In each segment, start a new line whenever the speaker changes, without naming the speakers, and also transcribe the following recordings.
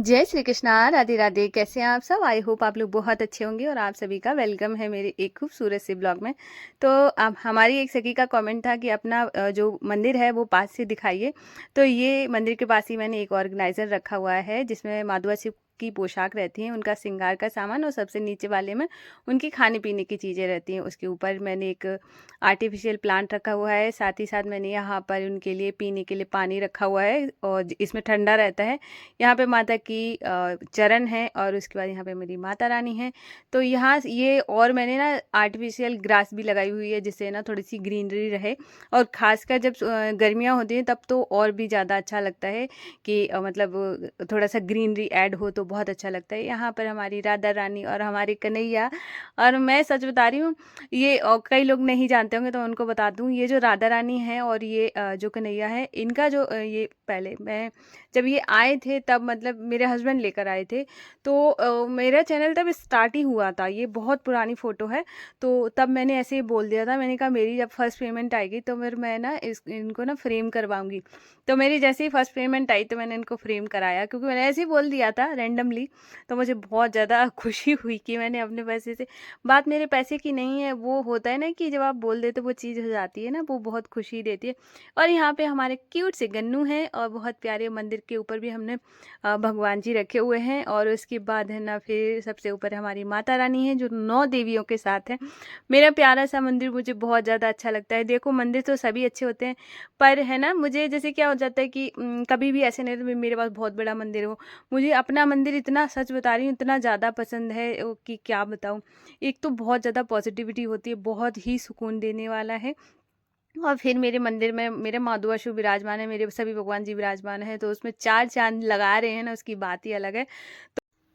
जय श्री कृष्णा, राधे राधे। कैसे हैं आप सब? आई होप आप लोग बहुत अच्छे होंगे और आप सभी का वेलकम है मेरे एक खूबसूरत से ब्लॉग में। तो अब हमारी एक सखी का कमेंट था कि अपना जो मंदिर है वो पास से दिखाइए। तो ये मंदिर के पास ही मैंने एक ऑर्गेनाइजर रखा हुआ है जिसमें माधवा शिव की पोशाक रहती है, उनका श्रृंगार का सामान, और सबसे नीचे वाले में उनकी खाने पीने की चीज़ें रहती हैं। उसके ऊपर मैंने एक आर्टिफिशियल प्लांट रखा हुआ है, साथ ही साथ मैंने यहाँ पर उनके लिए पीने के लिए पानी रखा हुआ है और इसमें ठंडा रहता है। यहाँ पे माता की चरण है और उसके बाद यहाँ पे मेरी माता रानी है। तो यहाँ ये और मैंने ना आर्टिफिशियल ग्रास भी लगाई हुई है जिससे ना थोड़ी सी ग्रीनरी रहे, और खासकर जब गर्मियाँ होती हैं तब तो और भी ज़्यादा अच्छा लगता है कि मतलब थोड़ा सा ग्रीनरी ऐड हो तो बहुत अच्छा लगता है। यहाँ पर हमारी राधा रानी और हमारे कन्हैया, और मैं सच बता रही हूँ, ये कई लोग नहीं जानते होंगे तो उनको बता दूँ, ये जो राधा रानी है और ये जो कन्हैया है, इनका जो ये पहले मैं जब ये आए थे तब मतलब मेरे हस्बैंड लेकर आए थे। तो मेरा चैनल तब स्टार्ट ही हुआ था, ये बहुत पुरानी फ़ोटो है। तो तब मैंने ऐसे ही बोल दिया था, मैंने कहा मेरी जब फर्स्ट पेमेंट आएगी तो फिर मैं ना इनको ना फ्रेम करवाऊंगी। तो मेरी जैसे ही फर्स्ट पेमेंट आई तो मैंने इनको फ्रेम कराया, क्योंकि मैंने ऐसे ही बोल दिया था रैंडमली। तो मुझे बहुत ज़्यादा खुशी हुई कि मैंने अपने पैसे से, बात मेरे पैसे की नहीं है, वो होता है ना कि जब आप बोल देते वो चीज़ हो जाती है ना, वो बहुत खुशी देती है। और यहाँ पे हमारे क्यूट से गन्नू हैं और बहुत प्यारे मंदिर के ऊपर भी हमने भगवान जी रखे हुए हैं। और उसके बाद है ना फिर सबसे ऊपर हमारी माता रानी है जो 9 देवियों के साथ है। मेरा प्यारा सा मंदिर मुझे बहुत ज़्यादा अच्छा लगता है। देखो मंदिर तो सभी अच्छे होते हैं, पर है ना मुझे जैसे क्या हो जाता है कि कभी भी ऐसे नहीं तो मेरे पास बहुत बड़ा मंदिर हो, मुझे अपना मंदिर इतना, सच बता रही हूँ, इतना ज़्यादा पसंद है कि क्या बताऊँ। एक तो बहुत ज़्यादा पॉजिटिविटी होती है, बहुत ही सुकून देने वाला है। और फिर मेरे मंदिर में मेरे माँ दुआ विराजमान है, मेरे सभी भगवान जी विराजमान है, तो उसमें 4 चाँद लगा रहे हैं ना, उसकी बात ही अलग है।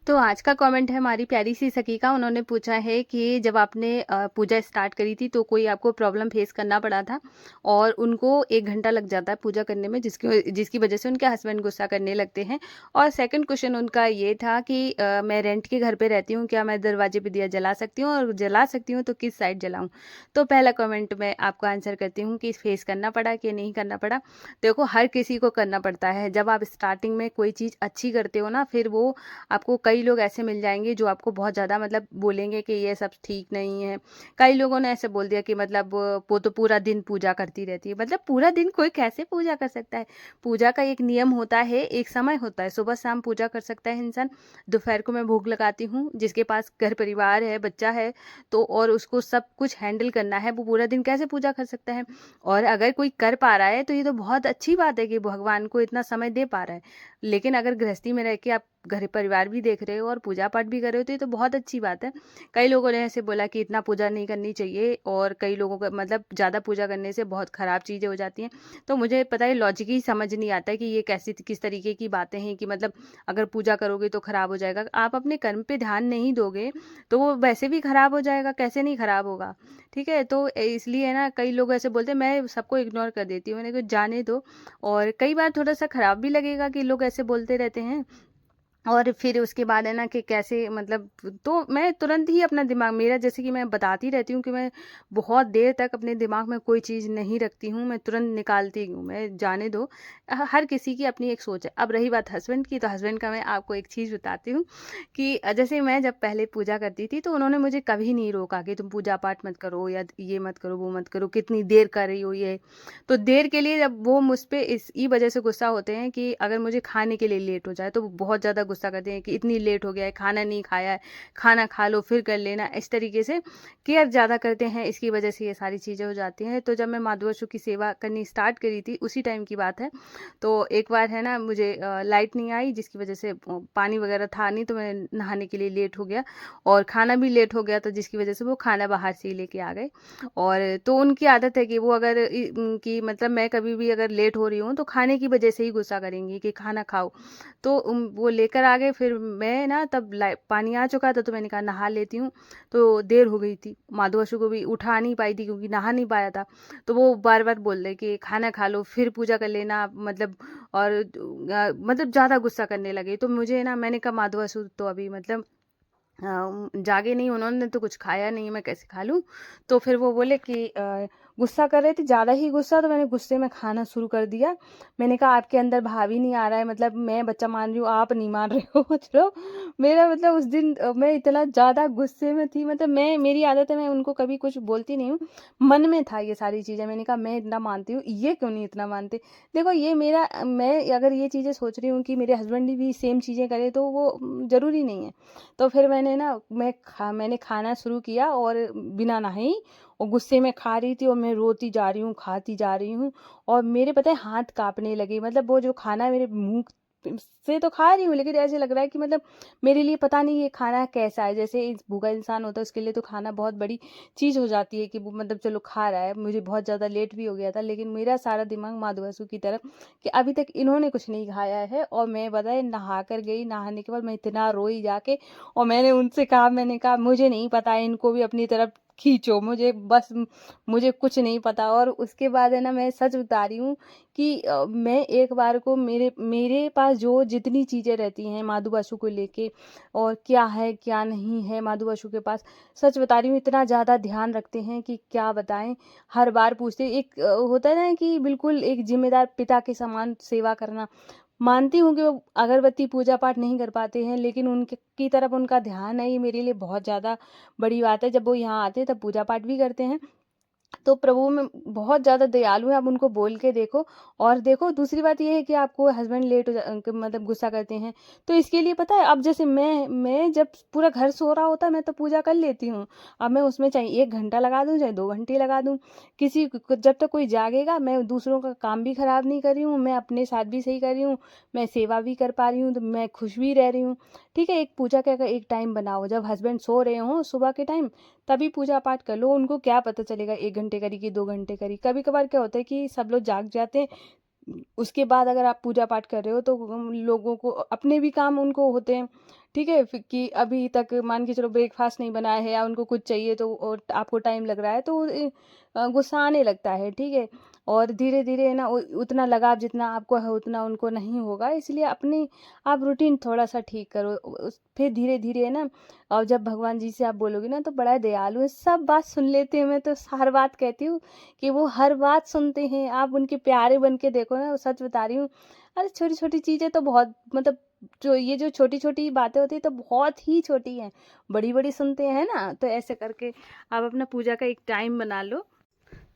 तो आज का कमेंट है हमारी प्यारी सी सखी का। उन्होंने पूछा है कि जब आपने पूजा स्टार्ट करी थी तो कोई आपको प्रॉब्लम फेस करना पड़ा था, और उनको 1 घंटा लग जाता है पूजा करने में, जिसकी जिसकी वजह से उनके हस्बैंड गुस्सा करने लगते हैं। और सेकंड क्वेश्चन उनका ये था कि मैं रेंट के घर पे रहती हूँ, क्या मैं दरवाजे पे दिया जला सकती हूँ, और जला सकती हूँ तो किस साइड जलाऊँ? तो पहला कमेंट मैं आपको आंसर करती हूँ कि फेस करना पड़ा कि नहीं करना पड़ा। देखो हर किसी को करना पड़ता है। जब आप स्टार्टिंग में कोई चीज़ अच्छी करते हो ना, फिर वो आपको कई लोग ऐसे मिल जाएंगे जो आपको बहुत ज़्यादा मतलब बोलेंगे कि ये सब ठीक नहीं है। कई लोगों ने ऐसे बोल दिया कि मतलब वो तो पूरा दिन पूजा करती रहती है। मतलब पूरा दिन कोई कैसे पूजा कर सकता है? पूजा का एक नियम होता है, एक समय होता है, सुबह शाम पूजा कर सकता है इंसान। दोपहर को मैं भोग लगाती हूँ, जिसके पास घर परिवार है, बच्चा है, तो और उसको सब कुछ हैंडल करना है, वो पूरा दिन कैसे पूजा कर सकता है? और अगर कोई कर पा रहा है तो ये तो बहुत अच्छी बात है कि भगवान को इतना समय दे पा रहा है। लेकिन अगर गृहस्थी में रह के आप घर परिवार भी देख रहे हो और पूजा पाठ भी कर रहे हो तो ये तो बहुत अच्छी बात है। कई लोगों ने ऐसे बोला कि इतना पूजा नहीं करनी चाहिए, और कई लोगों का मतलब ज़्यादा पूजा करने से बहुत ख़राब चीज़ें हो जाती हैं। तो मुझे पता है लॉजिक ही समझ नहीं आता है कि ये कैसी किस तरीके की बातें हैं कि मतलब अगर पूजा करोगे तो ख़राब हो जाएगा। आप अपने कर्म पे ध्यान नहीं दोगे तो वो वैसे भी ख़राब हो जाएगा, कैसे नहीं ख़राब होगा? ठीक है, तो इसलिए ना कई लोग ऐसे बोलते हैं, मैं सबको इग्नोर कर देती हूँ, मैंने कहा जाने दो। और कई बार थोड़ा सा ख़राब भी लगेगा कि लोग ऐसे बोलते रहते हैं। और फिर उसके बाद है ना कि कैसे मतलब, तो मैं तुरंत ही अपना दिमाग, मेरा जैसे कि मैं बताती रहती हूँ कि मैं बहुत देर तक अपने दिमाग में कोई चीज़ नहीं रखती हूँ, मैं तुरंत निकालती हूँ, मैं जाने दो। हर किसी की अपनी एक सोच है। अब रही बात हस्बैंड की, तो हस्बैंड का मैं आपको एक चीज़ बताती हूँ कि जैसे मैं जब पहले पूजा करती थी तो उन्होंने मुझे कभी नहीं रोका कि तुम पूजा पाठ मत करो या ये मत करो वो मत करो, कितनी देर कर रही हो ये। तो देर के लिए जब वो मुझ पे इस ई वजह से गुस्सा होते हैं कि अगर मुझे खाने के लिए लेट हो जाए तो वो बहुत ज़्यादा गुस्सा करते हैं कि इतनी लेट हो गया है, खाना नहीं खाया है, खाना खा लो फिर कर लेना, इस तरीके से केयर ज़्यादा करते हैं। इसकी वजह से ये सारी चीज़ें हो जाती हैं। तो जब मैं माँ दुआ की सेवा करनी स्टार्ट करी थी उसी टाइम की बात है। तो एक बार है ना मुझे लाइट नहीं आई, जिसकी वजह से पानी वगैरह था नहीं, तो मैं नहाने के लिए लेट हो गया, और खाना भी लेट हो गया, तो जिसकी वजह से वो खाना बाहर से ही लेके आ गए। और तो उनकी आदत है कि वो अगर कि मतलब मैं कभी भी अगर लेट हो रही हूँ तो खाने की वजह से ही गुस्सा करेंगी कि खाना खाओ। तो वो लेकर आ गए, फिर मैं ना तब पानी आ चुका था तो मैंने कहा नहा लेती हूँ। तो देर हो गई थी, माधुआशु को भी उठा नहीं पाई थी क्योंकि नहा नहीं पाया था। तो वो बार बार बोल रहे कि खाना खा लो फिर पूजा कर लेना, मतलब और मतलब ज़्यादा गुस्सा करने लगे। तो मुझे ना, मैंने कहा माधुआशु तो अभी मतलब जागे नहीं, उन्होंने तो कुछ खाया नहीं, मैं कैसे खा लूँ? तो फिर वो बोले कि गुस्सा कर रहे थे, ज़्यादा ही गुस्सा, तो मैंने गुस्से में खाना शुरू कर दिया। मैंने कहा आपके अंदर भाव ही नहीं आ रहा है, मतलब मैं बच्चा मान रही हूँ, आप नहीं मान रहे हो। मतलब मेरा मतलब उस दिन मैं इतना ज़्यादा गुस्से में थी, मतलब मेरी आदत है, मैं उनको कभी कुछ बोलती नहीं हूँ, मन में था ये सारी चीज़ें। मैंने कहा मैं इतना मानती हूँ, ये क्यों नहीं इतना मानते? देखो ये मेरा मैं अगर ये चीज़ें सोच रही हूँ कि मेरे हस्बैंड भी सेम चीज़ें करें, तो वो ज़रूरी नहीं है। तो फिर मैंने ना मैंने खाना शुरू किया और बिना नहाए ही, और गुस्से में खा रही थी, और मैं रोती जा रही हूँ, खाती जा रही हूँ, और मेरे पता है हाथ काँपने लगे। मतलब वो जो खाना मेरे मुँह से तो खा रही हूँ, लेकिन ऐसे लग रहा है कि मतलब मेरे लिए पता नहीं ये खाना कैसा है। जैसे भूखा इंसान होता है, उसके लिए तो खाना बहुत बड़ी चीज़ हो जाती है कि वो मतलब चलो खा रहा है। मुझे बहुत ज़्यादा लेट भी हो गया था, लेकिन मेरा सारा दिमाग माधुआंसू की तरफ कि अभी तक इन्होंने कुछ नहीं खाया है। और मैं पता है नहा कर गई, नहाने के बाद मैं इतना रोई जाके, और मैंने उनसे कहा, मैंने कहा मुझे नहीं पता है, इनको भी अपनी तरफ खींचो, मुझे कुछ नहीं पता। और उसके बाद है ना, मैं सच बता रही हूँ कि मैं एक बार को मेरे मेरे पास जो जितनी चीज़ें रहती हैं माधु बासु को लेके, और क्या है क्या नहीं है माधु बासु के पास, सच बता रही हूँ इतना ज़्यादा ध्यान रखते हैं कि क्या बताएं। हर बार पूछते, एक होता है ना कि बिल्कुल एक जिम्मेदार पिता के समान सेवा करना। मानती हूँ कि वो अगरबत्ती पूजा पाठ नहीं कर पाते हैं, लेकिन उनके की तरफ उनका ध्यान है, ये मेरे लिए बहुत ज़्यादा बड़ी बात है। जब वो यहाँ आते हैं तब पूजा पाठ भी करते हैं, तो प्रभु में बहुत ज़्यादा दयालु है, आप उनको बोल के देखो। और देखो दूसरी बात ये है कि आपको हस्बैंड लेट हो मतलब गुस्सा करते हैं, तो इसके लिए पता है, अब जैसे मैं जब पूरा घर सो रहा होता है, मैं तो पूजा कर लेती हूँ। अब मैं उसमें चाहे 1 घंटा लगा दूँ, चाहे 2 घंटे लगा दूँ, जब तक कोई जागेगा, मैं दूसरों का काम भी खराब नहीं कर रही हूँ, मैं अपने साथ भी सही कर रही हूँ, मैं सेवा भी कर पा रही हूँ, तो मैं खुश भी रह रही हूँ। ठीक है, एक पूजा का एक टाइम बनाओ, जब हस्बैंड सो रहे हों सुबह के टाइम, तभी पूजा पाठ कर लो। उनको क्या पता चलेगा 1 घंटे करी कि 2 घंटे करी। कभी कभार क्या होता है कि सब लोग जाग जाते हैं, उसके बाद अगर आप पूजा पाठ कर रहे हो, तो लोगों को अपने भी काम उनको होते हैं। ठीक है, फिर कि अभी तक मान के चलो ब्रेकफास्ट नहीं बनाया है, या उनको कुछ चाहिए, तो और आपको टाइम लग रहा है, तो गुस्सा आने लगता है। ठीक है, और धीरे धीरे ना उतना लगाव जितना आपको है उतना उनको नहीं होगा, इसलिए अपनी आप रूटीन थोड़ा सा ठीक करो। फिर धीरे धीरे ना, और जब भगवान जी से आप बोलोगे ना, तो बड़ा दयालु है, सब बात सुन लेते हैं। मैं तो हर बात कहती हूँ कि वो हर बात सुनते हैं। आप उनके प्यारे बन के देखो ना, सच बता रही हूँ। अरे छोटी छोटी चीज़ें तो बहुत मतलब, ये जो छोटी छोटी बातें होती है तो बहुत ही छोटी हैं, बड़ी बड़ी सुनते हैं ना। तो ऐसे करके आप अपना पूजा का एक टाइम बना लो।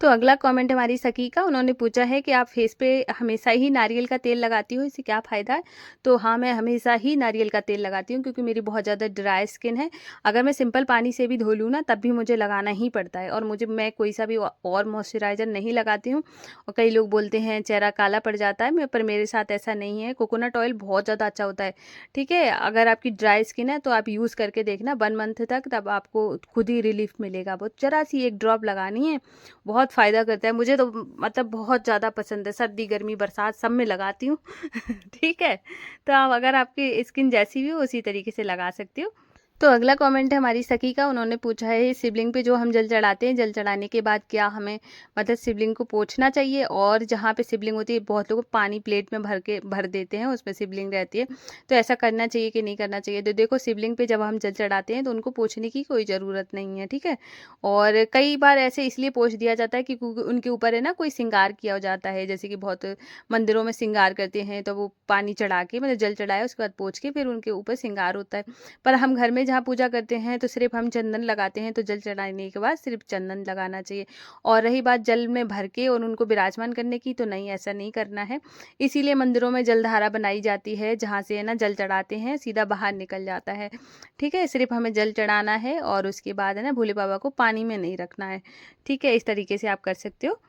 तो अगला कमेंट हमारी सखी का, उन्होंने पूछा है कि आप फेस पे हमेशा ही नारियल का तेल लगाती हो, इससे क्या फ़ायदा है? तो हाँ, मैं हमेशा ही नारियल का तेल लगाती हूँ, क्योंकि मेरी बहुत ज़्यादा ड्राई स्किन है। अगर मैं सिंपल पानी से भी धो लूँ ना, तब भी मुझे लगाना ही पड़ता है, और मैं कोई सा भी और मॉइस्चराइज़र नहीं लगाती हूँ। और कई लोग बोलते हैं चेहरा काला पड़ जाता है, पर मेरे साथ ऐसा नहीं है। कोकोनट ऑयल बहुत ज़्यादा अच्छा होता है। ठीक है, अगर आपकी ड्राई स्किन है तो आप यूज़ करके देखना 1 मंथ तक, तब आपको खुद ही रिलीफ मिलेगा। बहुत ज़रा सी एक ड्रॉप लगानी है, बहुत फ़ायदा करता है। मुझे तो मतलब बहुत ज़्यादा पसंद है, सर्दी गर्मी बरसात सब में लगाती हूँ। ठीक है, तो आप अगर आपकी स्किन जैसी भी हो उसी तरीके से लगा सकती हो। तो अगला कमेंट है हमारी सखी का, उन्होंने पूछा है शिवलिंग पे जो हम जल चढ़ाते हैं, जल चढ़ाने के बाद क्या हमें मतलब शिवलिंग को पोंछना चाहिए? और जहाँ पे शिवलिंग होती है, बहुत लोग पानी प्लेट में भर देते हैं, उसमें शिवलिंग रहती है, तो ऐसा करना चाहिए कि नहीं करना चाहिए? तो देखो, शिवलिंग पे जब हम जल चढ़ाते हैं तो उनको पोंछने की कोई ज़रूरत नहीं है। ठीक है, और कई बार ऐसे इसलिए पोंछ दिया जाता है कि क्योंकि उनके ऊपर है ना कोई श्रृंगार किया जाता है, जैसे कि बहुत मंदिरों में श्रृंगार करते हैं, तो वो पानी चढ़ा के मतलब जल चढ़ाया, उसके बाद पोंछ के फिर उनके ऊपर श्रृंगार होता है। पर हम घर में जहाँ पूजा करते हैं तो सिर्फ हम चंदन लगाते हैं, तो जल चढ़ाने के बाद सिर्फ चंदन लगाना चाहिए। और रही बात जल में भर के और उनको विराजमान करने की, तो नहीं, ऐसा नहीं करना है। इसीलिए मंदिरों में जलधारा बनाई जाती है, जहाँ से है ना जल चढ़ाते हैं सीधा बाहर निकल जाता है। ठीक है, सिर्फ हमें जल चढ़ाना है, और उसके बाद है ना भोले बाबा को पानी में नहीं रखना है। ठीक है, इस तरीके से आप कर सकते हो।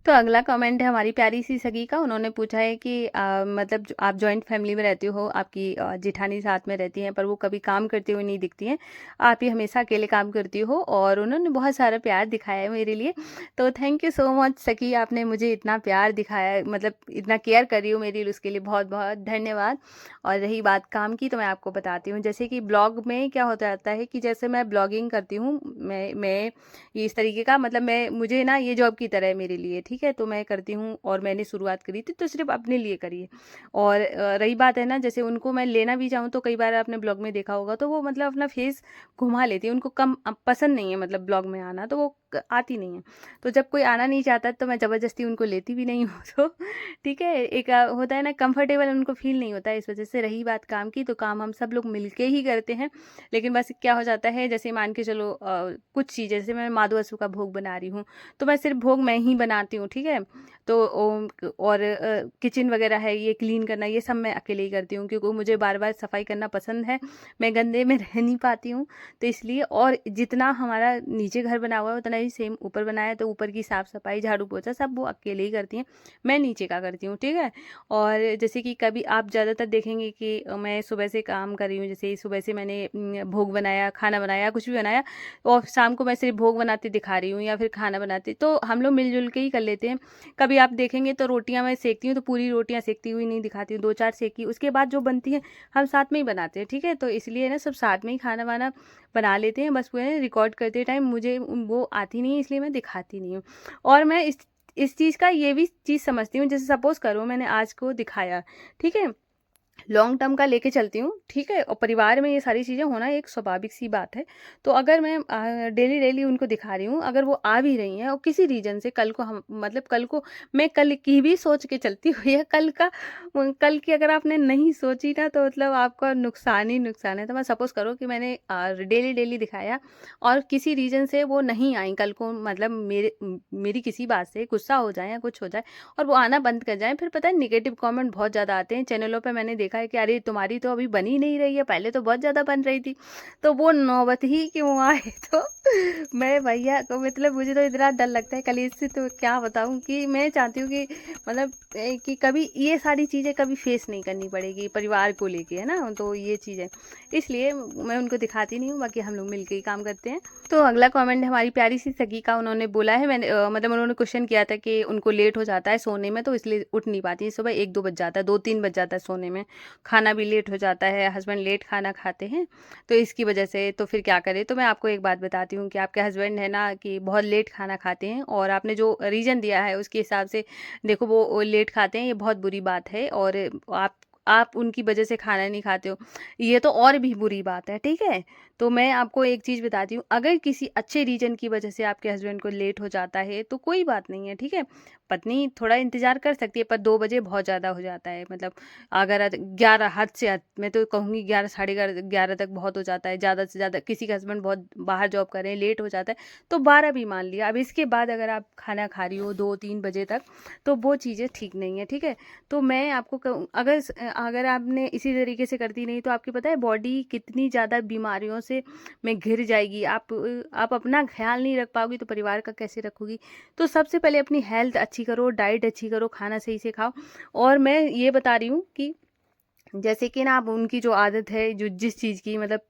तो अगला कमेंट है हमारी प्यारी सी सगी का, उन्होंने पूछा है कि मतलब आप जॉइंट फैमिली में रहती हो, आपकी जेठानी साथ में रहती हैं, पर वो कभी काम करती हुई नहीं दिखती हैं, आप ही हमेशा अकेले काम करती हो, और उन्होंने बहुत सारा प्यार दिखाया है मेरे लिए। तो थैंक यू सो मच सखी, आपने मुझे इतना प्यार दिखाया है, मतलब इतना केयर कर रही हो मेरे लिए, उसके लिए बहुत बहुत धन्यवाद। और रही बात काम की, तो मैं आपको बताती हूँ, जैसे कि ब्लॉग में क्या होता रहता है कि जैसे मैं ब्लॉगिंग करती हूँ, मैं ये इस तरीके का मतलब मुझे ना ये जॉब की तरह है मेरे लिए। ठीक है, तो मैं करती हूँ, और मैंने शुरुआत करी थी तो सिर्फ अपने लिए करी है। और रही बात है ना, जैसे उनको मैं लेना भी चाहूँ, तो कई बार आपने ब्लॉग में देखा होगा, तो वो मतलब अपना फेस घुमा लेती है, उनको कम पसंद नहीं है मतलब ब्लॉग में आना, तो वो आती नहीं है। तो जब कोई आना नहीं चाहता तो मैं ज़बरदस्ती उनको लेती भी नहीं हूँ तो ठीक है, एक होता है ना कंफर्टेबल उनको फ़ील नहीं होता है, इस वजह से। रही बात काम की, तो काम हम सब लोग मिलके ही करते हैं। लेकिन बस क्या हो जाता है, जैसे मान के चलो कुछ चीज़ें, जैसे मैं मादू का भोग बना रही हूँ, तो मैं सिर्फ भोग मैं ही बनाती हूँ, ठीक है। तो और किचन वगैरह है, ये क्लीन करना, ये सब मैं अकेले ही करती हूँ, क्योंकि मुझे बार बार सफाई करना पसंद है। मैं गंदे में रह नहीं पाती हूँ, तो इसलिए। और जितना हमारा नीचे घर बना हुआ है उतना ही सेम ऊपर बनाया है, तो ऊपर की साफ़ सफाई, झाड़ू पोछा सब वो अकेले ही करती हैं, मैं नीचे का करती हूँ, ठीक है। और जैसे कि कभी आप ज़्यादातर देखेंगे कि मैं सुबह से काम कर रही हूँ, जैसे सुबह से मैंने भोग बनाया, खाना बनाया, कुछ भी बनाया, और शाम को मैं सिर्फ भोग बनाती दिखा रही हूँ या फिर खाना बनाती, तो हम लोग मिलजुल के ही कर लेते हैं। कभी आप देखेंगे तो रोटियां मैं सेकती हूँ, तो पूरी रोटियां सेकती हुई नहीं दिखाती हूँ, 2-4 सेकी, उसके बाद जो बनती है हम साथ में ही बनाते हैं, ठीक है। तो इसलिए ना सब साथ में ही खाना वाना बना लेते हैं, बस वो है रिकॉर्ड करते टाइम मुझे वो आती नहीं है, इसलिए मैं दिखाती नहीं हूँ। और मैं इस चीज़ का ये भी चीज़ समझती हूँ, जैसे सपोज़ करो मैंने आज को दिखाया, ठीक है, लॉन्ग टर्म का लेके चलती हूँ, ठीक है। और परिवार में ये सारी चीज़ें होना एक स्वाभाविक सी बात है। तो अगर मैं डेली डेली उनको दिखा रही हूँ, अगर वो आ भी रही हैं और किसी रीज़न से, कल को हम मतलब कल को मैं कल की भी सोच के चलती हूँ, या कल की अगर आपने नहीं सोची ना, तो मतलब आपका नुकसान ही नुकसान है। तो मैं सपोज़ करो कि मैंने डेली डेली दिखाया और किसी रीज़न से वो नहीं आई कल को, मतलब मेरी किसी बात से गुस्सा हो जाए या कुछ हो जाए और वो आना बंद कर जाएँ, फिर पता है नेगेटिव कमेंट बहुत ज़्यादा आते हैं चैनलों पे। मैंने देखा है कि अरे तुम्हारी तो अभी बन ही नहीं रही है, पहले तो बहुत ज़्यादा बन रही थी, तो वो नौबत ही क्यों आए तो मैं भैया को, मतलब मुझे तो इतना डर लगता है कल इससे, तो क्या बताऊँ कि मैं चाहती हूँ कि मतलब कि कभी ये सारी चीज़ें कभी फेस नहीं करनी पड़ेगी परिवार को लेके, है ना। तो ये चीज़ें इसलिए मैं उनको दिखाती नहीं हूँ, बाकी हम लोग मिलके ही काम करते हैं। तो अगला कमेंट है हमारी प्यारी सी सगी का, उन्होंने बोला है, मैंने मतलब उन्होंने क्वेश्चन किया था कि उनको लेट हो जाता है सोने में, तो इसलिए उठ नहीं पाती, सुबह 1-2 बज जाता है, 2-3 बज जाता है सोने में, खाना भी लेट हो जाता है, हस्बैंड लेट खाना खाते हैं, तो इसकी वजह से तो फिर क्या करें। तो मैं आपको एक बात बताती हूँ कि आपके हस्बैंड है ना कि बहुत लेट खाना खाते हैं, और आपने जो रीज़न दिया है उसके हिसाब से देखो वो लेट खाते हैं, ये बहुत बुरी बात है। और आप उनकी वजह से खाना नहीं खाते हो, ये तो और भी बुरी बात है, ठीक है। तो मैं आपको एक चीज़ बताती हूँ, अगर किसी अच्छे रीज़न की वजह से आपके हस्बैंड को लेट हो जाता है तो कोई बात नहीं है, ठीक है। पत्नी थोड़ा इंतज़ार कर सकती है, पर 2 बजे बहुत ज़्यादा हो जाता है, मतलब अगर 11 हद से हद, मैं तो कहूँगी 11 साढ़े 11 तक बहुत हो जाता है, ज़्यादा से ज़्यादा किसी का हस्बैंड बहुत बाहर जॉब कर रहे हैं, लेट हो जाता है तो 12 भी मान लिया। अब इसके बाद अगर आप खाना खा रही हो 2-3 बजे तक, तो वो चीज़ें ठीक नहीं है, ठीक है। तो मैं आपको कहूँ, अगर आपने इसी तरीके से करती नहीं, तो आपकी पता है बॉडी कितनी ज़्यादा बीमारियों से में घिर जाएगी। आप अपना ख्याल नहीं रख पाओगी तो परिवार का कैसे रखोगी। तो सबसे पहले अपनी हेल्थ अच्छी करो, डाइट अच्छी करो, खाना सही से खाओ। और मैं ये बता रही हूँ कि जैसे कि ना, अब उनकी जो आदत है, जो जिस चीज़ की, मतलब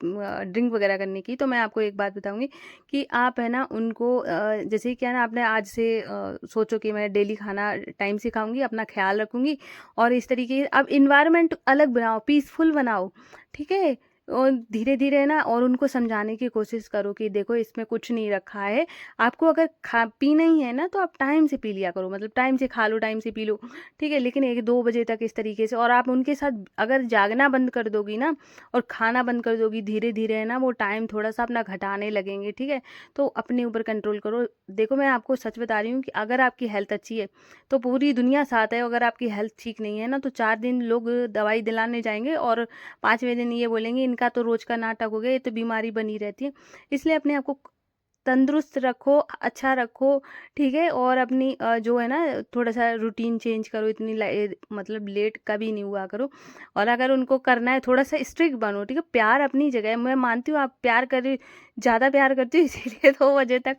ड्रिंक वगैरह करने की, तो मैं आपको एक बात बताऊंगी कि आप है ना उनको जैसे क्या ना, आपने आज से सोचो कि मैं डेली खाना टाइम से खाऊंगी, अपना ख्याल रखूंगी, और इस तरीके अब इन्वायरमेंट अलग बनाओ, पीसफुल बनाओ, ठीक है। और धीरे धीरे ना, और उनको समझाने की कोशिश करो कि देखो इसमें कुछ नहीं रखा है, आपको अगर खा पीना ही है ना तो आप टाइम से पी लिया करो, मतलब टाइम से खा लो, टाइम से पी लो, ठीक है। लेकिन 1-2 बजे तक इस तरीके से, और आप उनके साथ अगर जागना बंद कर दोगी ना और खाना बंद कर दोगी, धीरे धीरे है ना वो टाइम थोड़ा सा अपना घटाने लगेंगे, ठीक है। तो अपने ऊपर कंट्रोल करो। देखो मैं आपको सच बता रही हूँ कि अगर आपकी हेल्थ अच्छी है तो पूरी दुनिया साथ है, अगर आपकी हेल्थ ठीक नहीं है ना, तो 4 दिन लोग दवाई दिलाने जाएंगे और 5वें दिन ये बोलेंगे इनका तो रोज का नाटक हो गया, ये तो बीमारी बनी रहती है। इसलिए अपने आप को तंदुरुस्त रखो, अच्छा रखो, ठीक है। और अपनी जो है ना, थोड़ा-सा रूटीन चेंज करो, इतनी मतलब लेट कभी नहीं हुआ करो। और अगर उनको करना है थोड़ा-सा स्ट्रिक्ट बनो, ठीक है। प्यार अपनी जगह है, मैं मानती हूँ आप प्यार कर रही, ज़्यादा प्यार करती हूँ इसीलिए 2 बजे तक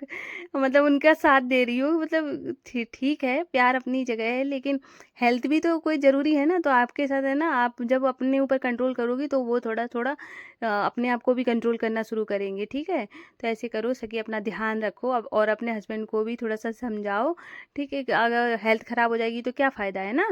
मतलब उनका साथ दे रही हूँ, मतलब ठीक है, प्यार अपनी जगह है, लेकिन हेल्थ भी तो कोई ज़रूरी है ना। तो आपके साथ है ना, आप जब अपने ऊपर कंट्रोल करोगी तो वो थोड़ा-थोड़ा अपने आप को भी कंट्रोल करना शुरू करेंगे, ठीक है। तो ऐसे करो सके, अपना ध्यान रखो अब, और अपने हस्बैंड को भी थोड़ा सा समझाओ, ठीक है। अगर हेल्थ ख़राब हो जाएगी तो क्या फ़ायदा है ना।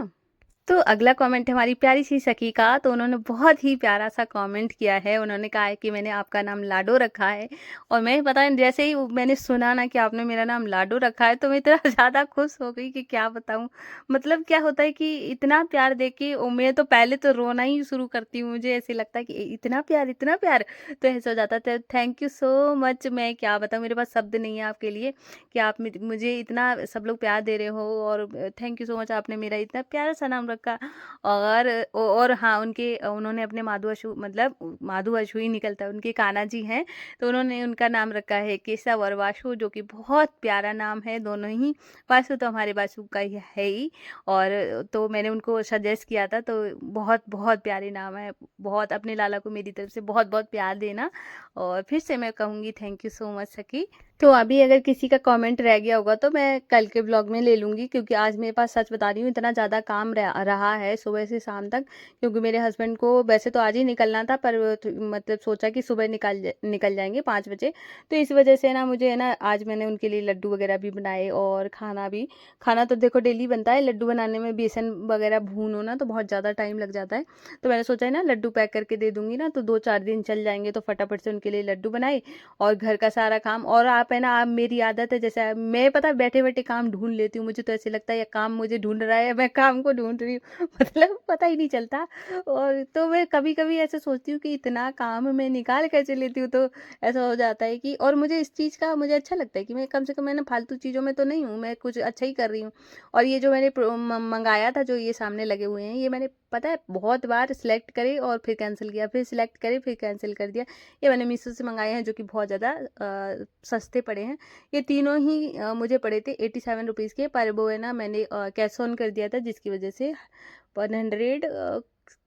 तो अगला कमेंट है हमारी प्यारी सी सखी का। तो उन्होंने बहुत ही प्यारा सा कमेंट किया है। उन्होंने कहा है कि मैंने आपका नाम लाडो रखा है। और मैं पता है जैसे ही मैंने सुना ना कि आपने मेरा नाम लाडो रखा है, तो मैं इतना ज़्यादा खुश हो गई कि क्या बताऊँ। मतलब क्या होता है कि इतना प्यार देख के मैं तो पहले तो रोना ही शुरू करती हूँ। मुझे ऐसे लगता है कि इतना प्यार, इतना प्यार। तो ऐसा हो जाता है। Thank you so much. मैं क्या बताऊँ, मेरे पास शब्द नहीं है आपके लिए कि आप मुझे इतना सब लोग प्यार दे रहे हो। और थैंक यू सो मच, आपने मेरा इतना प्यारा सा नाम रखा। और हाँ, उन्होंने अपने माधु अशु, मतलब माधु अशु ही निकलता है, उनके कान्हा जी हैं। तो उन्होंने उनका नाम रखा है केशव और वासु, जो कि बहुत प्यारा नाम है दोनों ही। वासु तो हमारे वासु का ही है ही। और तो मैंने उनको सजेस्ट किया था। तो बहुत बहुत प्यारे नाम है। बहुत अपने लाला को मेरी तरफ से बहुत बहुत प्यार देना। और फिर से मैं कहूँगी थैंक यू सो मच सखी। तो अभी अगर किसी का कमेंट रह गया होगा तो मैं कल के ब्लॉग में ले लूँगी, क्योंकि आज मेरे पास सच बता रही हूँ इतना ज़्यादा काम रहा है सुबह से शाम तक। क्योंकि मेरे हस्बैंड को वैसे तो आज ही निकलना था, पर मतलब सोचा कि सुबह निकल जाएंगे 5 बजे। तो इस वजह से ना मुझे है ना, आज मैंने उनके लिए लड्डू वगैरह भी बनाए और खाना तो देखो डेली बनता है। लड्डू बनाने में बेसन वगैरह भूनो ना तो बहुत ज़्यादा टाइम लग जाता है। तो मैंने सोचा है ना, लड्डू पैक करके दे दूंगी ना तो 2-4 दिन चल जाएंगे। तो फटाफट से उनके लिए लड्डू बनाए और घर का सारा काम। और आप है ना, आप मेरी आदत है, जैसे मैं पता बैठे बैठे काम ढूंढ लेती हूँ। मुझे तो ऐसे लगता है या काम मुझे ढूंढ रहा है या मैं काम को ढूंढ रही हूँ मतलब पता ही नहीं चलता। और तो मैं कभी कभी ऐसे सोचती हूँ कि इतना काम मैं निकाल कैसे लेती हूँ। तो ऐसा हो जाता है कि, और मुझे इस चीज़ का मुझे अच्छा लगता है कि मैं कम से कम, मैंने फालतू चीज़ों में तो नहीं हूँ, मैं कुछ अच्छा ही कर रही हूँ। और ये जो मैंने मंगाया था, जो ये सामने लगे हुए हैं, ये मैंने पता है बहुत बार सिलेक्ट करे और फिर कैंसिल किया, फिर सिलेक्ट करे फिर कैंसिल कर दिया। ये मैंने मीशो से मंगाए हैं, जो कि बहुत ज़्यादा सस्ते पड़े हैं। ये तीनों ही मुझे पड़े थे 87 रुपीज़ के। पर वो है ना, मैंने कैश ऑन कर दिया था, जिसकी वजह से 100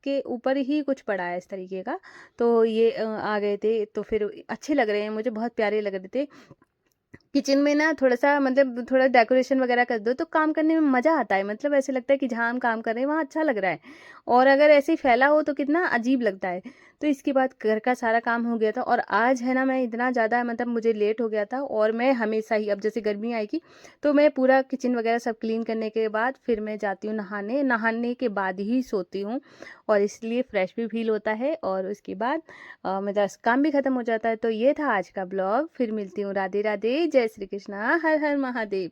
के ऊपर ही कुछ पड़ा है इस तरीके का। तो ये आ गए थे। तो फिर अच्छे लग रहे हैं, मुझे बहुत प्यारे लग रहे थे। किचन में ना थोड़ा-सा, मतलब थोड़ा डेकोरेशन वगैरह कर दो तो काम करने में मज़ा आता है। मतलब ऐसे लगता है कि जहाँ हम काम कर रहे हैं वहाँ अच्छा लग रहा है। और अगर ऐसे ही फैला हो तो कितना अजीब लगता है। तो इसके बाद घर का सारा काम हो गया था। और आज है ना, मैं इतना ज़्यादा, मतलब मुझे लेट हो गया था। और मैं हमेशा ही, अब जैसे गर्मी आएगी तो मैं पूरा किचन वगैरह सब क्लीन करने के बाद फिर मैं जाती हूँ नहाने। नहाने के बाद ही सोती हूँ। और इसलिए फ्रेश भी फ़ील होता है। और उसके बाद मेरा काम भी ख़त्म हो जाता है। तो ये था आज का ब्लॉग। फिर मिलती हूँ। राधे राधे, जय श्री कृष्णा, हर हर महादेव।